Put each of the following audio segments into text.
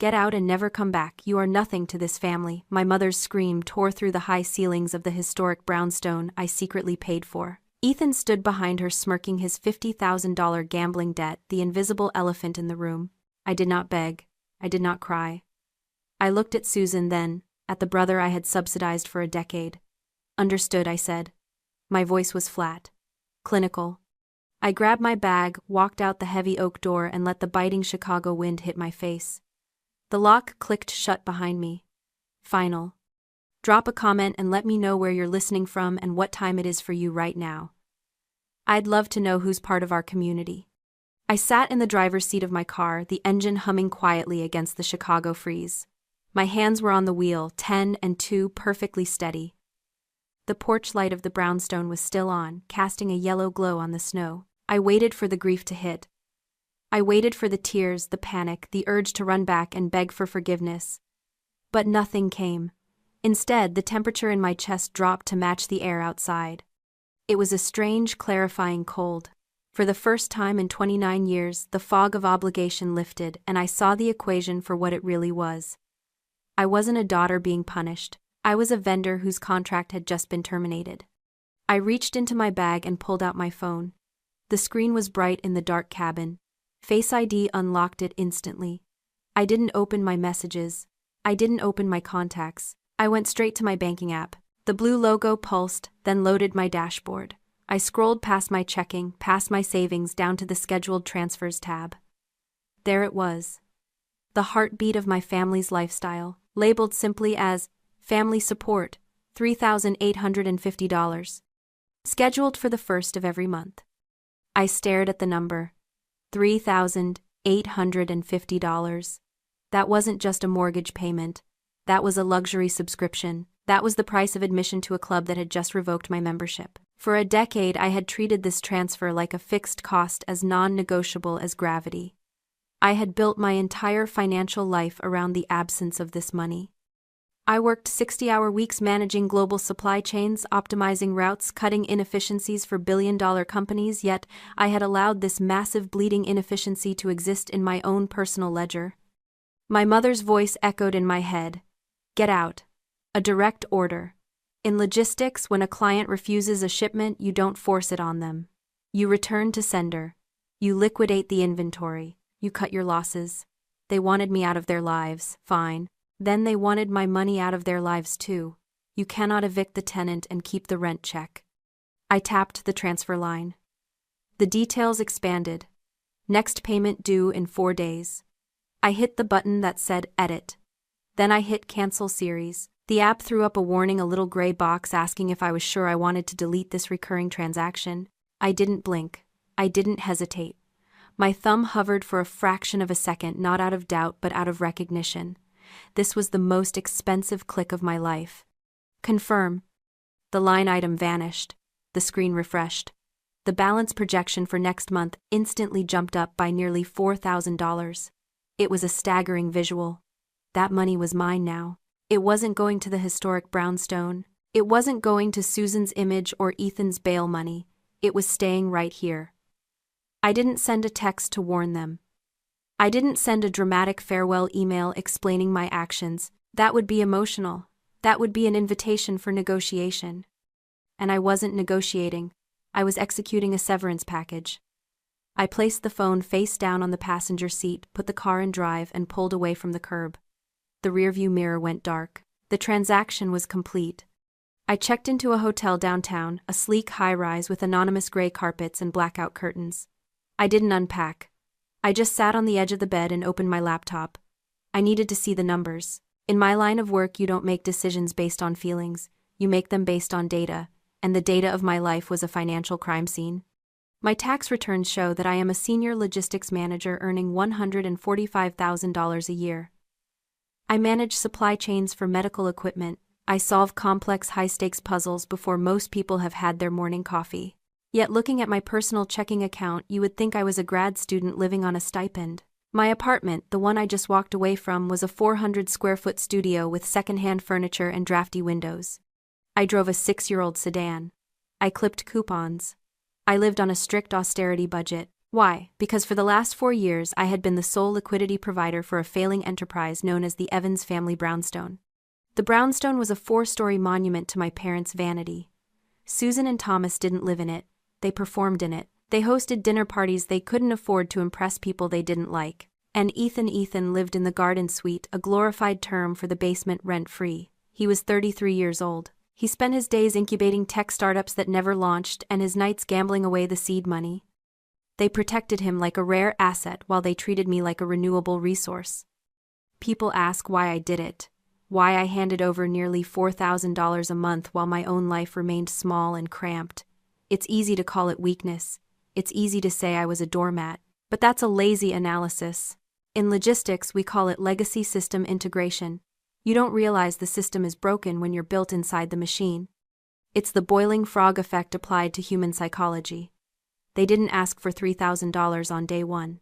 Get out and never come back. You are nothing to this family." My mother's scream tore through the high ceilings of the historic brownstone I secretly paid for. Ethan stood behind her, smirking, his $50,000 gambling debt, the invisible elephant in the room. I did not beg. I did not cry. I looked at Susan, then at the brother I had subsidized for a decade. "Understood," I said. My voice was flat, clinical. I grabbed my bag, walked out the heavy oak door, and let the biting Chicago wind hit my face. The lock clicked shut behind me. Final. Drop a comment and let me know where you're listening from and what time it is for you right now. I'd love to know who's part of our community. I sat in the driver's seat of my car, the engine humming quietly against the Chicago freeze. My hands were on the wheel, 10 and 2, perfectly steady. The porch light of the brownstone was still on, casting a yellow glow on the snow. I waited for the grief to hit. I waited for the tears, the panic, the urge to run back and beg for forgiveness. But nothing came. Instead, the temperature in my chest dropped to match the air outside. It was a strange, clarifying cold. For the first time in 29 years, the fog of obligation lifted, and I saw the equation for what it really was. I wasn't a daughter being punished. I was a vendor whose contract had just been terminated. I reached into my bag and pulled out my phone. The screen was bright in the dark cabin. Face ID unlocked it instantly. I didn't open my messages. I didn't open my contacts. I went straight to my banking app. The blue logo pulsed, then loaded my dashboard. I scrolled past my checking, past my savings, down to the scheduled transfers tab. There it was. The heartbeat of my family's lifestyle, labeled simply as family support, $3,850. Scheduled for the first of every month. I stared at the number. $3,850. That wasn't just a mortgage payment. That was a luxury subscription. That was the price of admission to a club that had just revoked my membership. For a decade, I had treated this transfer like a fixed cost, as non-negotiable as gravity. I had built my entire financial life around the absence of this money. I worked 60-hour weeks managing global supply chains, optimizing routes, cutting inefficiencies for billion-dollar companies, yet I had allowed this massive bleeding inefficiency to exist in my own personal ledger. My mother's voice echoed in my head. Get out. A direct order. In logistics, when a client refuses a shipment, you don't force it on them. You return to sender. You liquidate the inventory. You cut your losses. They wanted me out of their lives, fine. Then they wanted my money out of their lives too. You cannot evict the tenant and keep the rent check. I tapped the transfer line. The details expanded. Next payment due in 4 days. I hit the button that said Edit. Then I hit Cancel Series. The app threw up a warning, a little gray box asking if I was sure I wanted to delete this recurring transaction. I didn't blink. I didn't hesitate. My thumb hovered for a fraction of a second, not out of doubt but out of recognition. This was the most expensive click of my life. Confirm. The line item vanished. The screen refreshed. The balance projection for next month instantly jumped up by nearly $4,000. It was a staggering visual. That money was mine now. It wasn't going to the historic brownstone. It wasn't going to Susan's image or Ethan's bail money. It was staying right here. I didn't send a text to warn them. I didn't send a dramatic farewell email explaining my actions. That would be emotional. That would be an invitation for negotiation. And I wasn't negotiating. I was executing a severance package. I placed the phone face down on the passenger seat, put the car in drive, and pulled away from the curb. The rearview mirror went dark. The transaction was complete. I checked into a hotel downtown, a sleek high-rise with anonymous gray carpets and blackout curtains. I didn't unpack. I just sat on the edge of the bed and opened my laptop. I needed to see the numbers. In my line of work, you don't make decisions based on feelings. You make them based on data, and the data of my life was a financial crime scene. My tax returns show that I am a senior logistics manager earning $145,000 a year. I manage supply chains for medical equipment. I solve complex high-stakes puzzles before most people have had their morning coffee. Yet looking at my personal checking account, you would think I was a grad student living on a stipend. My apartment, the one I just walked away from, was a 400-square-foot studio with second-hand furniture and drafty windows. I drove a 6-year-old sedan. I clipped coupons. I lived on a strict austerity budget. Why? Because for the last 4 years I had been the sole liquidity provider for a failing enterprise known as the Evans family brownstone. The brownstone was a 4-story monument to my parents' vanity. Susan and Thomas didn't live in it, they performed in it. They hosted dinner parties they couldn't afford to impress people they didn't like. And Ethan lived in the garden suite, a glorified term for the basement rent-free. He was 33 years old. He spent his days incubating tech startups that never launched and his nights gambling away the seed money. They protected him like a rare asset while they treated me like a renewable resource. People ask why I did it, why I handed over nearly $4,000 a month while my own life remained small and cramped. It's easy to call it weakness. It's easy to say I was a doormat, but that's a lazy analysis. In logistics, we call it legacy system integration. You don't realize the system is broken when you're built inside the machine. It's the boiling frog effect applied to human psychology. They didn't ask for $3,000 on day one.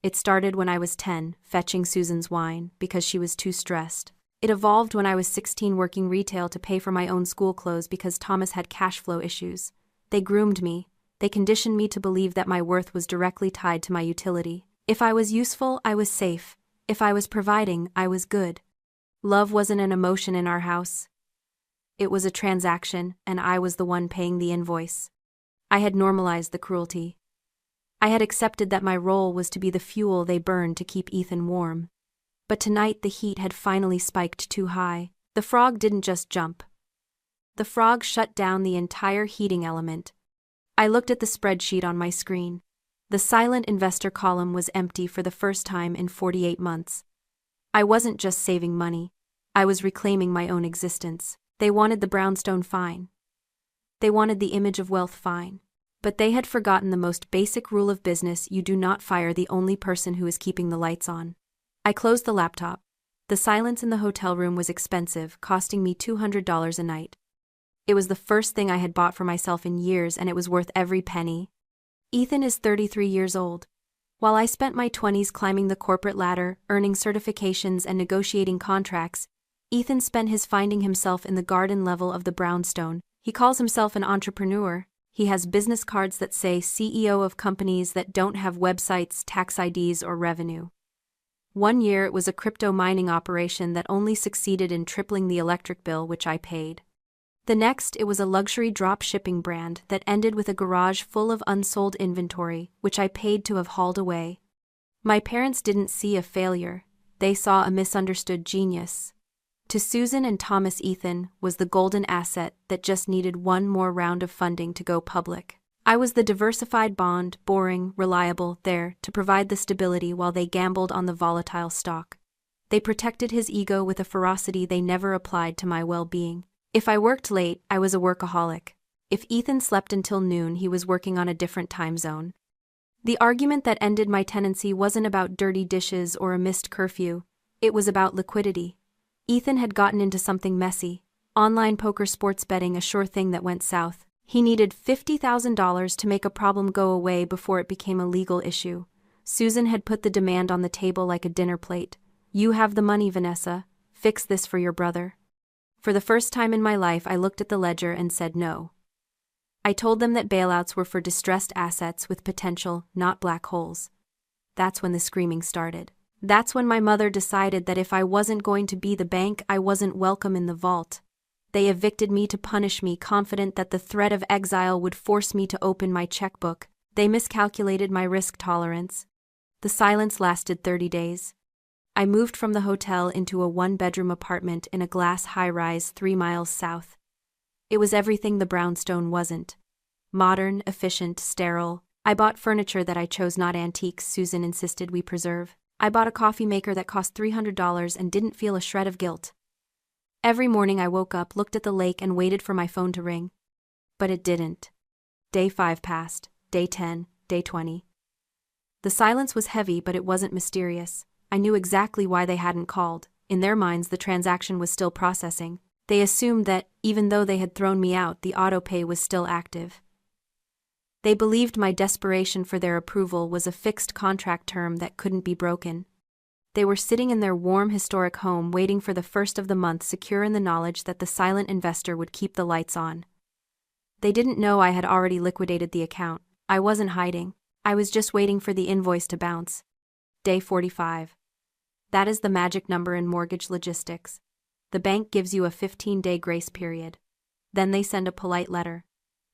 It started when I was 10, fetching Susan's wine, because she was too stressed. It evolved when I was 16 working retail to pay for my own school clothes because Thomas had cash flow issues. They groomed me. They conditioned me to believe that my worth was directly tied to my utility. If I was useful, I was safe. If I was providing, I was good. Love wasn't an emotion in our house. It was a transaction, and I was the one paying the invoice. I had normalized the cruelty. I had accepted that my role was to be the fuel they burned to keep Ethan warm. But tonight the heat had finally spiked too high. The frog didn't just jump. The frog shut down the entire heating element. I looked at the spreadsheet on my screen. The silent investor column was empty for the first time in 48 months. I wasn't just saving money. I was reclaiming my own existence. They wanted the brownstone fine. They wanted the image of wealth fine. But they had forgotten the most basic rule of business: you do not fire the only person who is keeping the lights on. I closed the laptop. The silence in the hotel room was expensive, costing me $200 a night. It was the first thing I had bought for myself in years, and it was worth every penny. Ethan is 33 years old. While I spent my 20s climbing the corporate ladder, earning certifications and negotiating contracts, Ethan spent his finding himself in the garden level of the brownstone. He calls himself an entrepreneur. He has business cards that say CEO of companies that don't have websites, tax IDs, or revenue. One year it was a crypto mining operation that only succeeded in tripling the electric bill which I paid. The next, it was a luxury drop shipping brand that ended with a garage full of unsold inventory, which I paid to have hauled away. My parents didn't see a failure, they saw a misunderstood genius. To Susan and Thomas, Ethan was the golden asset that just needed one more round of funding to go public. I was the diversified bond, boring, reliable, there to provide the stability while they gambled on the volatile stock. They protected his ego with a ferocity they never applied to my well-being. If I worked late, I was a workaholic. If Ethan slept until noon, he was working on a different time zone. The argument that ended my tenancy wasn't about dirty dishes or a missed curfew. It was about liquidity. Ethan had gotten into something messy. Online poker, sports betting, a sure thing that went south. He needed $50,000 to make a problem go away before it became a legal issue. Susan had put the demand on the table like a dinner plate. You have the money, Vanessa. Fix this for your brother. For the first time in my life, I looked at the ledger and said no. I told them that bailouts were for distressed assets with potential, not black holes. That's when the screaming started. That's when my mother decided that if I wasn't going to be the bank, I wasn't welcome in the vault. They evicted me to punish me, confident that the threat of exile would force me to open my checkbook. They miscalculated my risk tolerance. The silence lasted 30 days. I moved from the hotel into a one-bedroom apartment in a glass high-rise 3 miles south. It was everything the brownstone wasn't. Modern, efficient, sterile. I bought furniture that I chose, not antiques Susan insisted we preserve. I bought a coffee maker that cost $300 and didn't feel a shred of guilt. Every morning I woke up, looked at the lake, and waited for my phone to ring. But it didn't. Day 5 passed, day 10, day 20. The silence was heavy, but it wasn't mysterious. I knew exactly why they hadn't called. In their minds, the transaction was still processing. They assumed that, even though they had thrown me out, the autopay was still active. They believed my desperation for their approval was a fixed contract term that couldn't be broken. They were sitting in their warm, historic home, waiting for the first of the month, secure in the knowledge that the silent investor would keep the lights on. They didn't know I had already liquidated the account. I wasn't hiding. I was just waiting for the invoice to bounce. Day 45. That is the magic number in mortgage logistics. The bank gives you a 15-day grace period. Then they send a polite letter.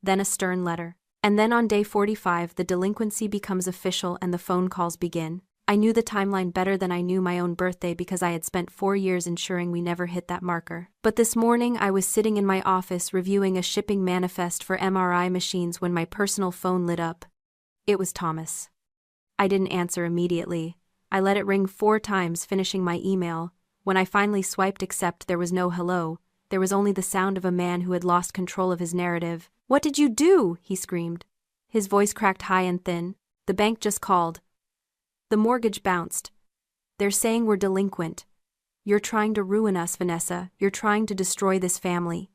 Then a stern letter. And then on day 45 the delinquency becomes official and the phone calls begin. I knew the timeline better than I knew my own birthday because I had spent 4 years ensuring we never hit that marker. But this morning I was sitting in my office reviewing a shipping manifest for MRI machines when my personal phone lit up. It was Thomas. I didn't answer immediately. I let it ring 4 times, finishing my email. When I finally swiped accept, there was no hello. There was only the sound of a man who had lost control of his narrative. "What did you do?" he screamed. His voice cracked high and thin. "The bank just called. The mortgage bounced. They're saying we're delinquent. You're trying to ruin us, Vanessa. You're trying to destroy this family."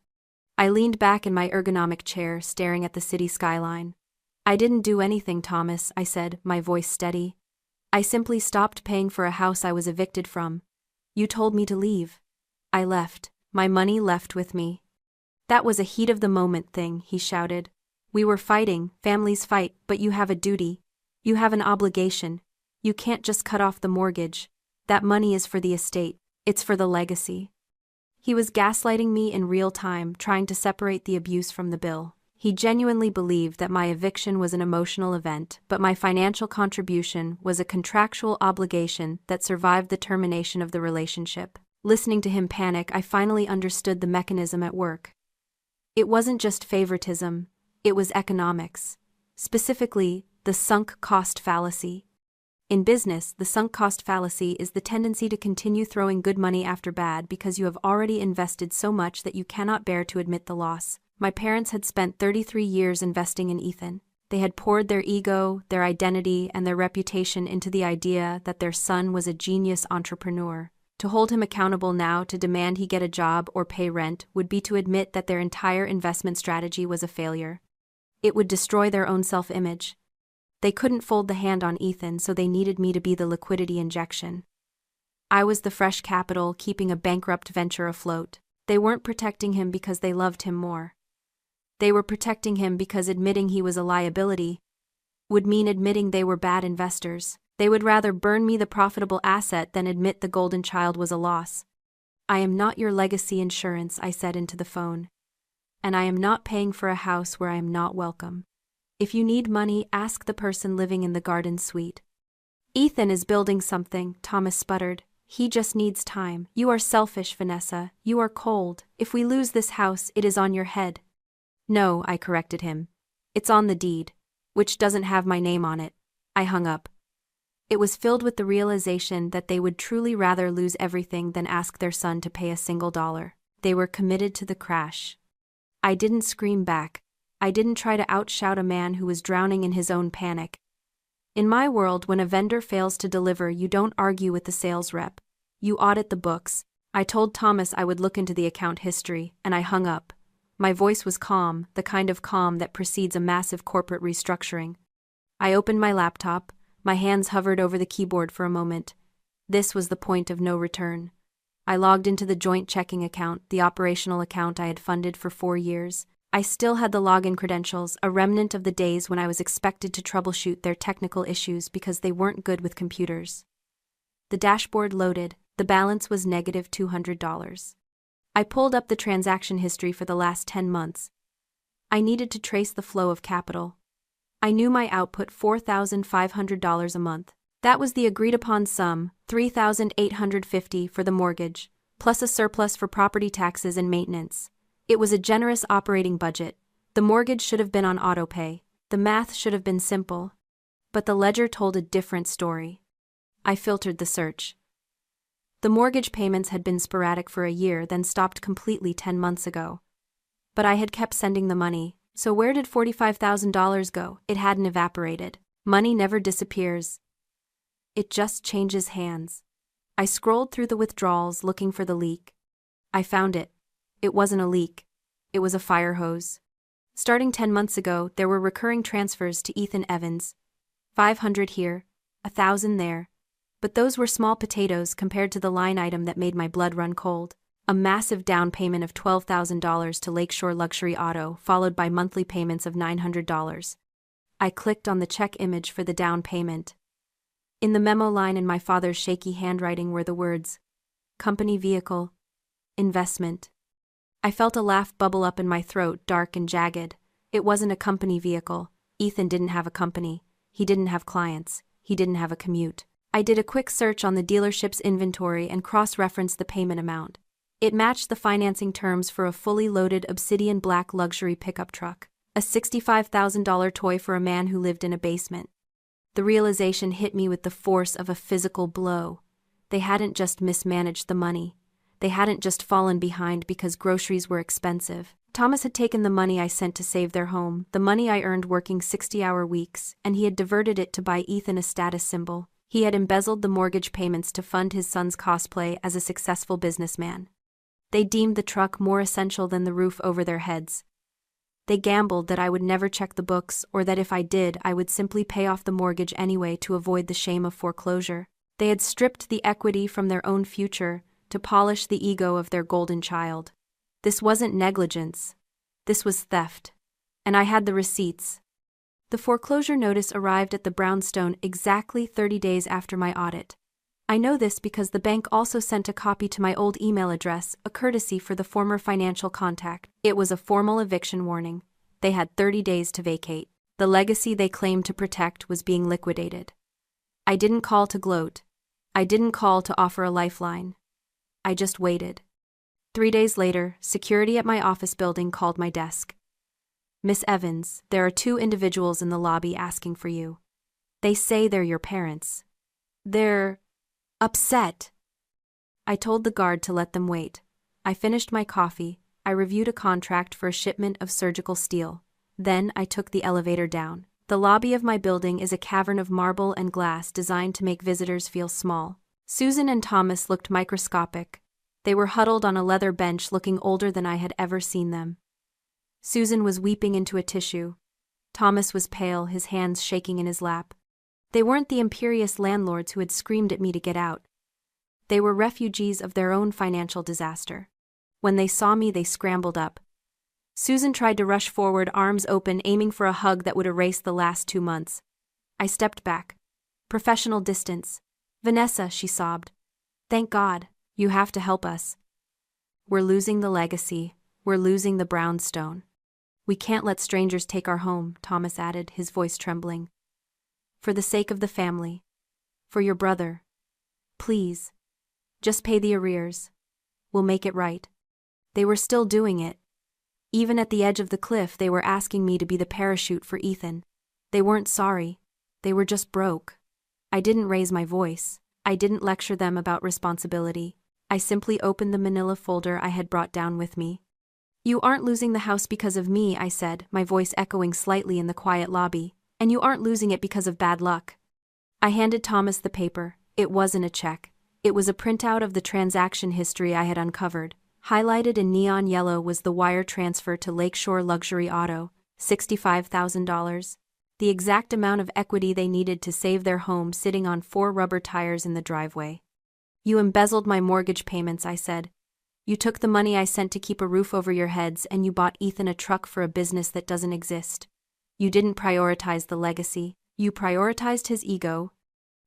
I leaned back in my ergonomic chair, staring at the city skyline. "I didn't do anything, Thomas," I said, my voice steady. "I simply stopped paying for a house I was evicted from. You told me to leave. I left. My money left with me." "That was a heat-of-the-moment thing," he shouted. "We were fighting, families fight, but you have a duty. You have an obligation. You can't just cut off the mortgage. That money is for the estate. It's for the legacy." He was gaslighting me in real time, trying to separate the abuse from the bill. He genuinely believed that my eviction was an emotional event, but my financial contribution was a contractual obligation that survived the termination of the relationship. Listening to him panic, I finally understood the mechanism at work. It wasn't just favoritism, it was economics. Specifically, the sunk cost fallacy. In business, the sunk cost fallacy is the tendency to continue throwing good money after bad because you have already invested so much that you cannot bear to admit the loss. My parents had spent 33 years investing in Ethan. They had poured their ego, their identity, and their reputation into the idea that their son was a genius entrepreneur. To hold him accountable now, to demand he get a job or pay rent, would be to admit that their entire investment strategy was a failure. It would destroy their own self-image. They couldn't fold the hand on Ethan, so they needed me to be the liquidity injection. I was the fresh capital keeping a bankrupt venture afloat. They weren't protecting him because they loved him more. They were protecting him because admitting he was a liability would mean admitting they were bad investors. They would rather burn me the profitable asset than admit the golden child was a loss. "I am not your legacy insurance," I said into the phone. "And I am not paying for a house where I am not welcome. If you need money, ask the person living in the garden suite." "Ethan is building something," Thomas sputtered. "He just needs time." "You are selfish, Vanessa. You are cold. If we lose this house, it is on your head." "No," I corrected him. "It's on the deed, which doesn't have my name on it." I hung up. It was filled with the realization that they would truly rather lose everything than ask their son to pay a single dollar. They were committed to the crash. I didn't scream back. I didn't try to outshout a man who was drowning in his own panic. In my world, when a vendor fails to deliver, you don't argue with the sales rep. You audit the books. I told Thomas I would look into the account history, and I hung up. My voice was calm, the kind of calm that precedes a massive corporate restructuring. I opened my laptop. My hands hovered over the keyboard for a moment. This was the point of no return. I logged into the joint checking account, the operational account I had funded for 4 years. I still had the login credentials, a remnant of the days when I was expected to troubleshoot their technical issues because they weren't good with computers. The dashboard loaded. The balance was negative $200. I pulled up the transaction history for the last 10 months. I needed to trace the flow of capital. I knew my output $4,500 a month. That was the agreed-upon sum, $3,850 for the mortgage, plus a surplus for property taxes and maintenance. It was a generous operating budget. The mortgage should have been on autopay. The math should have been simple. But the ledger told a different story. I filtered the search. The mortgage payments had been sporadic for a year, then stopped completely 10 months ago. But I had kept sending the money. So where did $45,000 go? It hadn't evaporated. Money never disappears. It just changes hands. I scrolled through the withdrawals looking for the leak. I found it. It wasn't a leak. It was a fire hose. Starting 10 months ago, there were recurring transfers to Ethan Evans. 500 here, 1,000 there. But those were small potatoes compared to the line item that made my blood run cold. A massive down payment of $12,000 to Lakeshore Luxury Auto, followed by monthly payments of $900. I clicked on the check image for the down payment. In the memo line in my father's shaky handwriting were the words, company vehicle, investment. I felt a laugh bubble up in my throat, dark and jagged. It wasn't a company vehicle. Ethan didn't have a company. He didn't have clients. He didn't have a commute. I did a quick search on the dealership's inventory and cross-referenced the payment amount. It matched the financing terms for a fully loaded obsidian black luxury pickup truck, a $65,000 toy for a man who lived in a basement. The realization hit me with the force of a physical blow. They hadn't just mismanaged the money. They hadn't just fallen behind because groceries were expensive. Thomas had taken the money I sent to save their home, the money I earned working 60-hour weeks, and he had diverted it to buy Ethan a status symbol. He had embezzled the mortgage payments to fund his son's cosplay as a successful businessman. They deemed the truck more essential than the roof over their heads. They gambled that I would never check the books, or that if I did, I would simply pay off the mortgage anyway to avoid the shame of foreclosure. They had stripped the equity from their own future to polish the ego of their golden child. This wasn't negligence. This was theft. And I had the receipts. The foreclosure notice arrived at the brownstone exactly 30 days after my audit. I know this because the bank also sent a copy to my old email address, a courtesy for the former financial contact. It was a formal eviction warning. They had 30 days to vacate. The legacy they claimed to protect was being liquidated. I didn't call to gloat. I didn't call to offer a lifeline. I just waited. 3 days later, security at my office building called my desk. Miss Evans, there are 2 individuals in the lobby asking for you. They say they're your parents. They're upset. I told the guard to let them wait. I finished my coffee. I reviewed a contract for a shipment of surgical steel. Then I took the elevator down. The lobby of my building is a cavern of marble and glass designed to make visitors feel small. Susan and Thomas looked microscopic. They were huddled on a leather bench looking older than I had ever seen them. Susan was weeping into a tissue. Thomas was pale, his hands shaking in his lap. They weren't the imperious landlords who had screamed at me to get out. They were refugees of their own financial disaster. When they saw me, they scrambled up. Susan tried to rush forward, arms open, aiming for a hug that would erase the last 2 months. I stepped back. Professional distance. Vanessa, she sobbed. Thank God. You have to help us. We're losing the legacy. We're losing the brownstone. We can't let strangers take our home, Thomas added, his voice trembling. For the sake of the family. For your brother. Please. Just pay the arrears. We'll make it right. They were still doing it. Even at the edge of the cliff, they were asking me to be the parachute for Ethan. They weren't sorry. They were just broke. I didn't raise my voice. I didn't lecture them about responsibility. I simply opened the manila folder I had brought down with me. You aren't losing the house because of me, I said, my voice echoing slightly in the quiet lobby. And you aren't losing it because of bad luck. I handed Thomas the paper. It wasn't a check. It was a printout of the transaction history I had uncovered. Highlighted in neon yellow was the wire transfer to Lakeshore Luxury Auto, $65,000. The exact amount of equity they needed to save their home sitting on 4 rubber tires in the driveway. You embezzled my mortgage payments, I said. You took the money I sent to keep a roof over your heads and you bought Ethan a truck for a business that doesn't exist. You didn't prioritize the legacy. You prioritized his ego.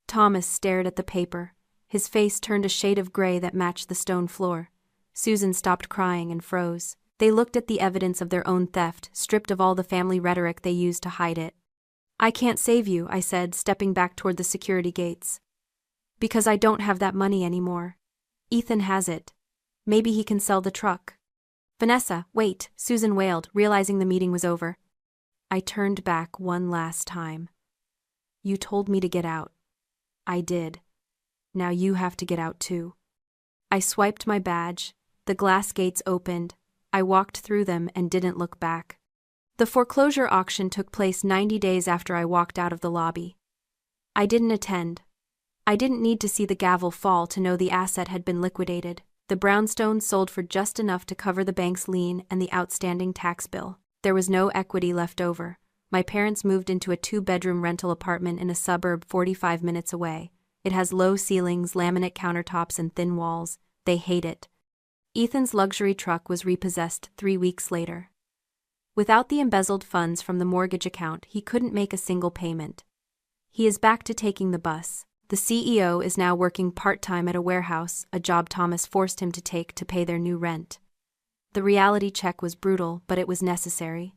Thomas stared at the paper. His face turned a shade of gray that matched the stone floor. Susan stopped crying and froze. They looked at the evidence of their own theft, stripped of all the family rhetoric they used to hide it. I can't save you, I said, stepping back toward the security gates. Because I don't have that money anymore. Ethan has it. Maybe he can sell the truck. Vanessa, wait, Susan wailed, realizing the meeting was over. I turned back one last time. You told me to get out. I did. Now you have to get out too. I swiped my badge. The glass gates opened. I walked through them and didn't look back. The foreclosure auction took place 90 days after I walked out of the lobby. I didn't attend. I didn't need to see the gavel fall to know the asset had been liquidated. The brownstone sold for just enough to cover the bank's lien and the outstanding tax bill. There was no equity left over. My parents moved into a 2-bedroom rental apartment in a suburb 45 minutes away. It has low ceilings, laminate countertops, and thin walls. They hate it. Ethan's luxury truck was repossessed 3 weeks later. Without the embezzled funds from the mortgage account, he couldn't make a single payment. He is back to taking the bus. The CEO is now working part-time at a warehouse, a job Thomas forced him to take to pay their new rent. The reality check was brutal, but it was necessary.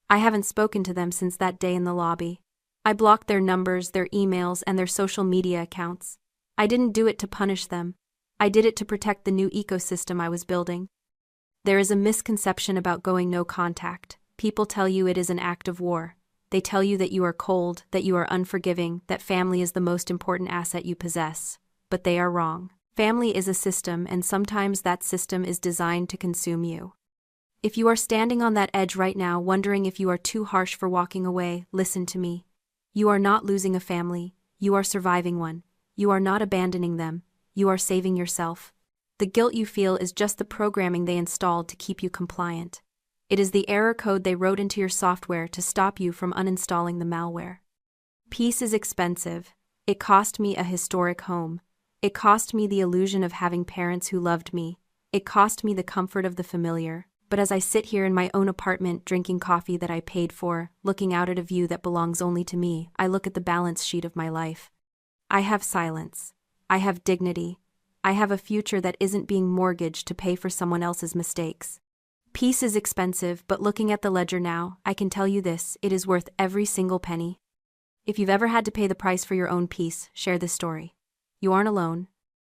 I haven't spoken to them since that day in the lobby. I blocked their numbers, their emails, and their social media accounts. I didn't do it to punish them. I did it to protect the new ecosystem I was building. There is a misconception about going no contact. People tell you it is an act of war. They tell you that you are cold, that you are unforgiving, that family is the most important asset you possess. But they are wrong. Family is a system, and sometimes that system is designed to consume you. If you are standing on that edge right now, wondering if you are too harsh for walking away, listen to me. You are not losing a family. You are surviving one. You are not abandoning them. You are saving yourself. The guilt you feel is just the programming they installed to keep you compliant. It is the error code they wrote into your software to stop you from uninstalling the malware. Peace is expensive. It cost me a historic home. It cost me the illusion of having parents who loved me. It cost me the comfort of the familiar. But as I sit here in my own apartment drinking coffee that I paid for, looking out at a view that belongs only to me, I look at the balance sheet of my life. I have silence. I have dignity. I have a future that isn't being mortgaged to pay for someone else's mistakes. Peace is expensive, but looking at the ledger now, I can tell you this, it is worth every single penny. If you've ever had to pay the price for your own peace, share this story. You aren't alone.